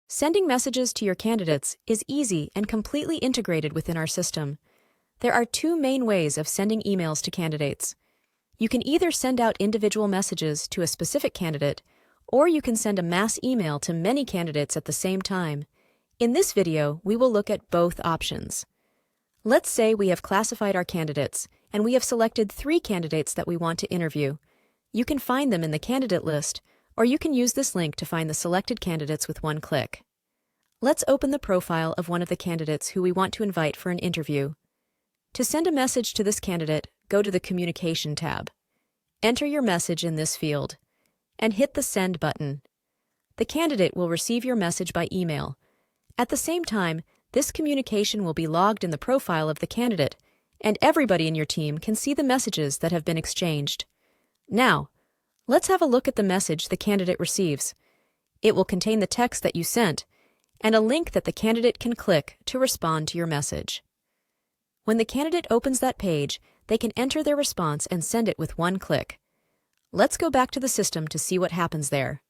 Sending messages to your candidates is easy and completely integrated within our system. There are two main ways of sending emails to candidates. You can either send out individual messages to a specific candidate, or you can send a mass email to many candidates at the same time. In this video, we will look at both options. Let's say we have classified our candidates, and we have selected 3 candidates that we want to interview. You can find them in the candidate list, or you can use this link to find the selected candidates with one click. Let's open the profile of one of the candidates who we want to invite for an interview. To send a message to this candidate, go to the Communication tab. Enter your message in this field, and hit the Send button. The candidate will receive your message by email. At the same time, this communication will be logged in the profile of the candidate, and everybody in your team can see the messages that have been exchanged. Now, let's have a look at the message the candidate receives. It will contain the text that you sent, and a link that the candidate can click to respond to your message. When the candidate opens that page, they can enter their response and send it with one click. Let's go back to the system to see what happens there.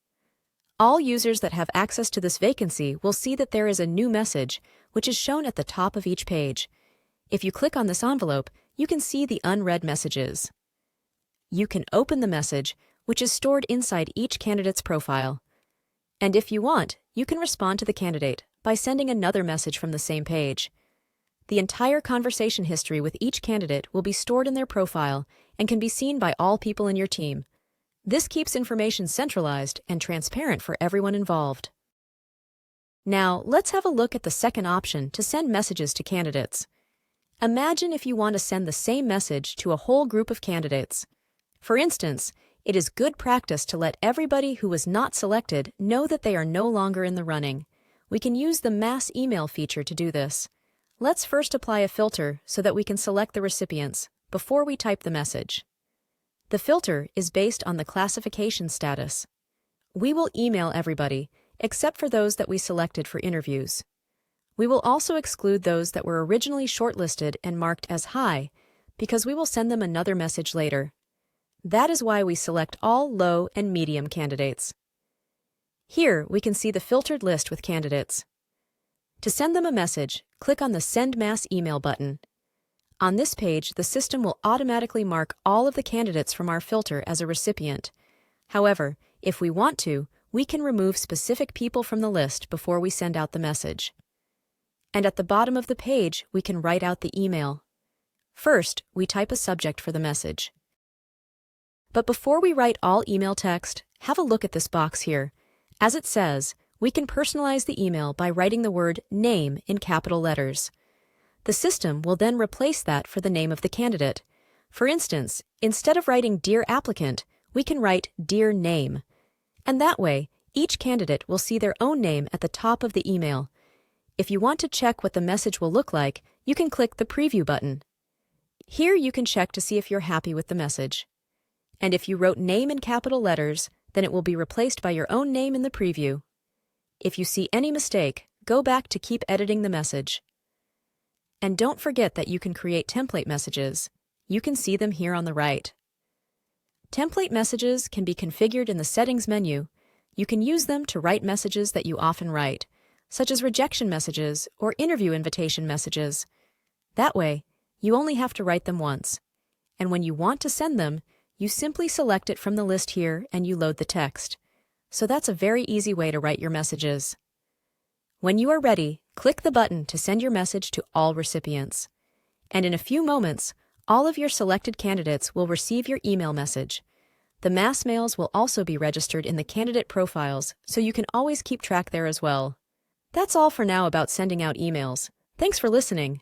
All users that have access to this vacancy will see that there is a new message, which is shown at the top of each page. If you click on this envelope, you can see the unread messages. You can open the message, which is stored inside each candidate's profile. And if you want, you can respond to the candidate by sending another message from the same page. The entire conversation history with each candidate will be stored in their profile and can be seen by all people in your team. This keeps information centralized and transparent for everyone involved. Now, let's have a look at the second option to send messages to candidates. Imagine if you want to send the same message to a whole group of candidates. For instance, it is good practice to let everybody who was not selected know that they are no longer in the running. We can use the mass email feature to do this. Let's first apply a filter so that we can select the recipients before we type the message. The filter is based on the classification status. We will email everybody, except for those that we selected for interviews. We will also exclude those that were originally shortlisted and marked as high, because we will send them another message later. That is why we select all low and medium candidates. Here, we can see the filtered list with candidates. To send them a message, click on the Send Mass Email button. On this page, the system will automatically mark all of the candidates from our filter as a recipient. However, if we want to, we can remove specific people from the list before we send out the message. And at the bottom of the page, we can write out the email. First, we type a subject for the message. But before we write all email text, have a look at this box here. As it says, we can personalize the email by writing the word name in capital letters. The system will then replace that for the name of the candidate. For instance, instead of writing Dear Applicant, we can write Dear Name. And that way, each candidate will see their own name at the top of the email. If you want to check what the message will look like, you can click the Preview button. Here you can check to see if you're happy with the message. And if you wrote name in capital letters, then it will be replaced by your own name in the preview. If you see any mistake, go back to keep editing the message. And don't forget that you can create template messages. You can see them here on the right. Template messages can be configured in the Settings menu. You can use them to write messages that you often write, such as rejection messages or interview invitation messages. That way, you only have to write them once. And when you want to send them, you simply select it from the list here and you load the text. So that's a very easy way to write your messages. When you are ready, click the button to send your message to all recipients. And in a few moments, all of your selected candidates will receive your email message. The mass mails will also be registered in the candidate profiles, so you can always keep track there as well. That's all for now about sending out emails. Thanks for listening.